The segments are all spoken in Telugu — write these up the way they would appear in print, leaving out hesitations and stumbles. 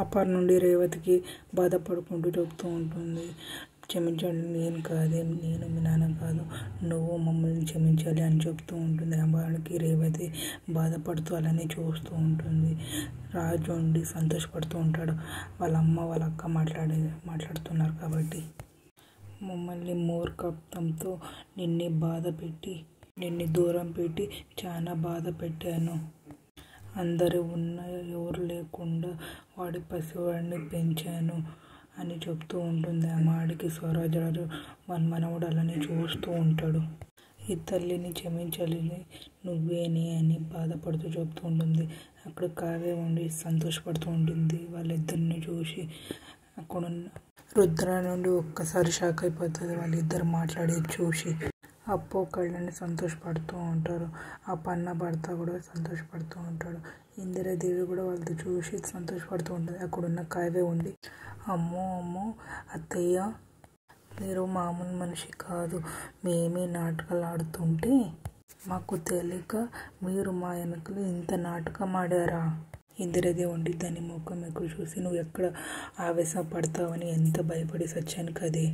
అప్పటి నుండి రేవతికి బాధపడుకుంటూ చెప్తూ ఉంటుంది, క్షమించండి, నేను కాదే, నేను మీ నాన్న కాదు, నువ్వు మమ్మల్ని క్షమించాలి అని చెప్తూ ఉంటుంది. అమ్మాయికి రేవతి బాధపడుతూ అలానే చూస్తూ ఉంటుంది. రాజు ఉండి సంతోషపడుతూ ఉంటాడు. వాళ్ళ అమ్మ వాళ్ళ అక్క మాట్లాడుతున్నారు కాబట్టి. మమ్మల్ని మూర్ఖత్వంతో నిన్ను దూరం పెట్టి చాలా బాధ పెట్టాను. అందరూ ఉన్న ఎవరు లేకుండా వాడి పసివాడిని పెంచాను అని చెప్తూ ఉంటుంది. ఆ మాడికి స్వరాజరాజు మనవడు అలానే చూస్తూ ఉంటాడు. ఈ తల్లిని క్షమించాలి నువ్వేనే అని బాధపడుతూ చెప్తూ ఉంటుంది. అక్కడ కావ్య ఉండి సంతోషపడుతూ ఉంటుంది. వాళ్ళిద్దరిని చూసి అక్కడ రుద్ర నుండి ఒక్కసారి షాక్ అయిపోతుంది. వాళ్ళిద్దరు మాట్లాడేది చూసి అప్పు కళ్ళని సంతోషపడుతూ ఉంటారు. ఆ పన్న భర్త కూడా సంతోషపడుతూ ఉంటాడు. ఇందిరాదేవి కూడా వాళ్ళతో చూసి సంతోషపడుతూ ఉంటుంది. అక్కడున్న కావ్య ఉండి, అమ్మో అత్తయ్య, మీరు మామూలు మనిషి కాదు, మేమే నాటకాలు ఆడుతుంటే మాకు తెలియక మీరు మా వెనకలు ఇంత నాటకం ఆడారా? ఇందిరాదేవి ఉండి దాని ముఖం ఎక్కువ చూసి, నువ్వు ఎక్కడ ఆవేశపడతావని ఎంత భయపడి సచ్చాను కదే,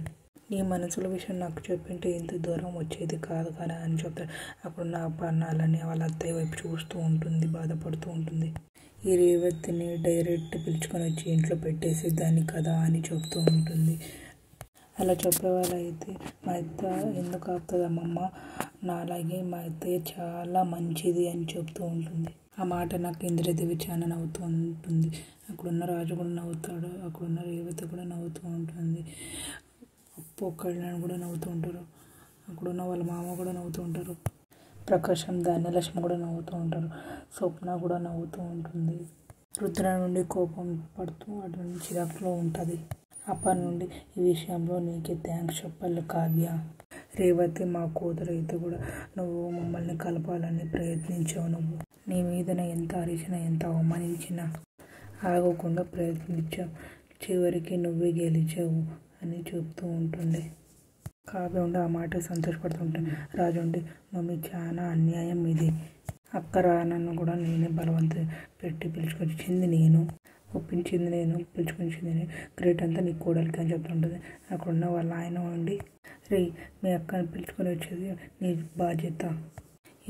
నీ మనసుల విషయం నాకు చెప్పింటే ఇంత దూరం వచ్చేది కాదు కదా అని చెప్తాడు. అప్పుడు నా పన్నాలని వాళ్ళ అత్తయ్య వైపు చూస్తూ ఉంటుంది, బాధపడుతూ ఉంటుంది. ఈ రేవతిని డైరెక్ట్ పిలుచుకొని వచ్చి ఇంట్లో పెట్టేసేదాన్ని కదా అని చెప్తూ ఉంటుంది. అలా చెప్పేవాళ్ళైతే మా అత్త ఎందుకు ఆపుతుంది అమ్మమ్మ, నాలాగే మా అత్తయ్య చాలా మంచిది అని చెప్తూ ఉంటుంది. ఆ మాట నాకు ఇందిరాదేవి చాలా నవ్వుతూ ఉంటుంది. అక్కడున్న రాజు కూడా నవ్వుతాడు. అక్కడున్న రేవతి కూడా నవ్వుతూ ఉంటుంది. అప్పు కళ్యాణ్ కూడా నవ్వుతూ ఉంటారు. అక్కడున్న వాళ్ళ మామ కూడా నవ్వుతూ ఉంటారు. ప్రకాశం, ధాన్యలక్ష్మి కూడా నవ్వుతూ ఉంటారు. స్వప్న కూడా నవ్వుతూ ఉంటుంది. రుద్ర నుండి కోపం పడుతూ అటువంటి చిరాకులో ఉంటుంది. అప్పటి నుండి ఈ విషయంలో నీకే థ్యాంక్స్ చెప్పాలి కావ్య, రేవతి మా కూతురు అయితే కూడా నువ్వు మమ్మల్ని కలపాలని ప్రయత్నించావు. నువ్వు నీ మీదన ఎంత అరిచినా ఎంత అవమానించినా ఆగకుండా ప్రయత్నించావు. చివరికి నువ్వే గెలిచావు అని చెప్తూ ఉంటుంది. కావ్య ఉండి ఆ మాట సంతోషపడుతుంటుంది. రాజు ఉండి, మమ్మీ చాలా అన్యాయం ఇది, అక్క రానన్ను కూడా నేనే బలవంత పెట్టి పిలుచుకొచ్చింది నేను, ఒప్పించింది నేను, పిలుచుకొచ్చింది నేను, గ్రేట్ అంతా నీ కోడలికి అని చెప్తుంటుంది. అక్కడున్న వాళ్ళ ఆయన ఉండి, రే మీ అక్కని పిలుచుకొని వచ్చేది నీ బాధ్యత,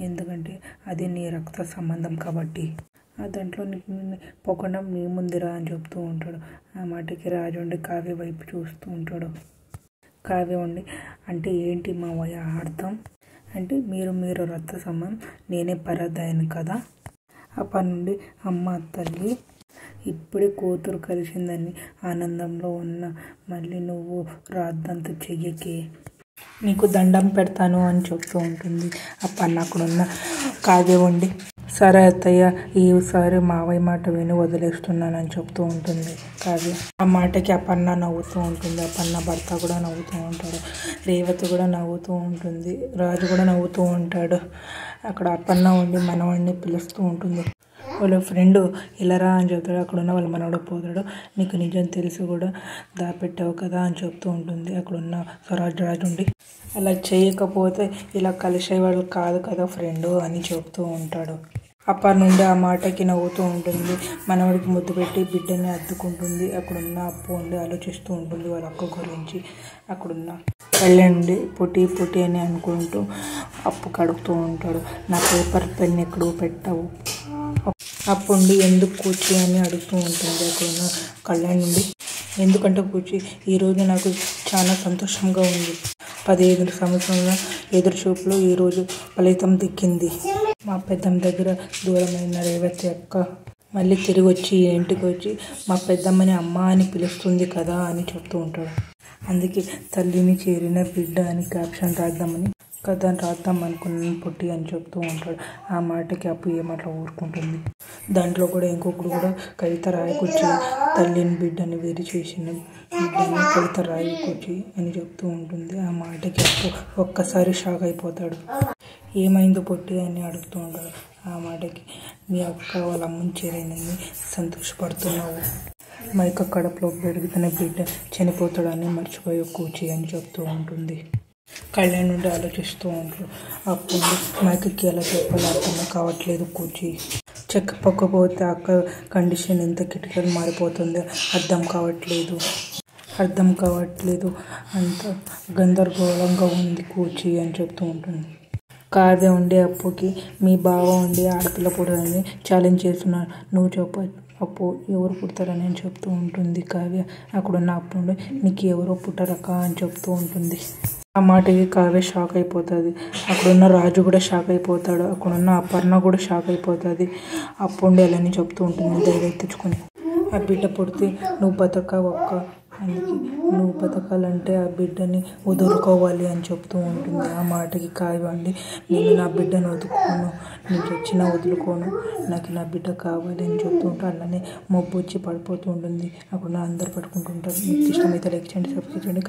ఎందుకంటే అది నీ రక్త సంబంధం కాబట్టి దాంట్లో పోకుండా మీ ముందురా అని చెప్తూ ఉంటాడు. ఆ మాటకి రాజు ఉండి కావ్య వైపు చూస్తూ ఉంటాడు. కావ్య ఉండి, అంటే ఏంటి మా అర్థం అంటే మీరు రక్త సంబంధం, నేనే పరాదాయను కదా. అప్పటి నుండి అమ్మ తల్లి ఇప్పుడే కూతురు కలిసిందని ఆనందంలో ఉన్న, మళ్ళీ నువ్వు రాద్దంత చెయ్యకే, నీకు దండం పెడతాను అని చెప్తూ ఉంటుంది. అప్పన్న అక్కడున్న కావ్య ఉండి, సరే అత్తయ్య, ఈసారి మావయ్య మాట విని వదిలేస్తున్నానని చెప్తూ ఉంటుంది కావ్య. ఆ మాటకి అపన్న నవ్వుతూ ఉంటుంది. అపన్న భర్త కూడా నవ్వుతూ ఉంటాడు. రేవతి కూడా నవ్వుతూ ఉంటుంది. రాజు కూడా నవ్వుతూ ఉంటాడు. అక్కడ అపన్న ఉండి మనవాడిని పిలుస్తూ ఉంటుంది. వాళ్ళ ఫ్రెండ్ ఇలారా అని చెప్తాడు. అక్కడున్న వాళ్ళ మనవడు పోతాడు. నీకు నిజం తెలిసి కూడా దాపెట్టావు కదా అని చెప్తూ ఉంటుంది. అక్కడున్న స్వరాజరాజు ఉండి, అలా చేయకపోతే ఇలా కలిసేవాళ్ళు కాదు కదా ఫ్రెండ్ అని చెప్తూ ఉంటాడు. అప్పటి నుండి ఆ మాటకి నవ్వుతూ ఉంటుంది. మనవడికి ముద్దు పెట్టి బిడ్డని అద్దుకుంటుంది. అక్కడున్న అప్పు ఉండి ఆలోచిస్తూ ఉంటుంది వాళ్ళ అక్క గురించి. అక్కడున్న కళ్యాణ్ నుండి పుట్టి అని అనుకుంటూ అప్పు కడుగుతూ ఉంటాడు. నా పేపర్ పెన్ ఎక్కడో పెట్టావు, అప్పుండి ఎందుకు కూర్చి అని అడుగుతూ ఉంటుంది. అక్కడున్న కళ్యాణ్ నుండి, ఎందుకంటే కూర్చి ఈరోజు నాకు చాలా సంతోషంగా ఉంది, 15 సంవత్సరాల ఎదురుచూపులో ఈరోజు ఫలితం దక్కింది. మా పెద్దమ్మ దగ్గర దూరమైన రేవతి అక్క మళ్ళీ తిరిగి వచ్చి ఇంటికి వచ్చి మా పెద్దమ్మని అమ్మ అని పిలుస్తుంది కదా అని చెప్తూ ఉంటాడు. అందుకే తల్లిని చేరిన బిడ్డ అని క్యాప్షన్ రాద్దాం అనుకున్నాను పుట్టి అని చెప్తూ ఉంటాడు. ఆ మాటకి అప్పు ఏమట్లా ఊరుకుంటుంది. దాంట్లో కూడా ఇంకొకడు కూడా కవిత రాయకొచ్చి తల్లిని బిడ్డని వేరు చేసిన బిడ్డని కవిత రాయకొచ్చి అని చెప్తూ ఉంటుంది. ఆ మాటకి అప్పు ఒక్కసారి షాక్ అయిపోతాడు. ఏమైందో పొట్టి అని అడుగుతూ ఉంటాడు. ఆ మాటకి మీ అక్క వాళ్ళ అమ్మని చేరినని సంతోషపడుతున్నావు, మైక కడుపులో పెరుగుతున్న బిడ్డ చనిపోతాడని మర్చిపోయే కూచి అని చెప్తూ ఉంటుంది. కళ్యాణ్ నుండి ఆలోచిస్తూ ఉంటాడు. అప్పుడు మైకకి ఎలా చెప్పాలో అర్థం కావట్లేదు కూచి, చెప్పకపోతే అక్క కండిషన్ ఎంత కిటికీలు మారిపోతుందో అర్థం కావట్లేదు అంత గందరగోళంగా ఉంది కూర్చి అని చెప్తూ ఉంటుంది. కావ్య ఉండే అప్పుకి మీ బావ ఉండి ఆడపిల్ల పుట్టాలని ఛాలెంజ్ చేస్తున్నాను, నువ్వు చెప్ప అప్పు ఎవరు పుడతారని అని చెప్తూ ఉంటుంది కావ్య. అక్కడున్న అప్పు ఉండి నీకు ఎవరో పుట్టరక్క అని చెప్తూ ఉంటుంది. ఆ మాటకి కావ్య షాక్ అయిపోతుంది. అక్కడున్న రాజు కూడా షాక్ అయిపోతాడు. అక్కడున్న అపర్ణ కూడా షాక్ అయిపోతుంది. అప్పు ఉండి అలాని చెప్తూ ఉంటుంది ధైర్యం తెచ్చుకొని. ఆ బిడ్డ పుడితే నువ్వు బతకవక్క, అందుకే నువ్వు బతకాలంటే ఆ బిడ్డని వదులుకోవాలి అని చెప్తూ ఉంటుంది. ఆ మాటకి కావ్య అండి నేను నా బిడ్డను వదులుకోను, నీకు ఇచ్చినా వదులుకోను, నాకు నా బిడ్డ కావాలి అని చెప్తూ ఉంటాను. అలానే మబ్బు వచ్చి పడిపోతూ ఉంటుంది. అప్పుడు అందరు పట్టుకుంటుంటారు. మీకు ఇష్టమైతే లైక్ చేయండి, సబ్స్క్రైబ్ చేయండి.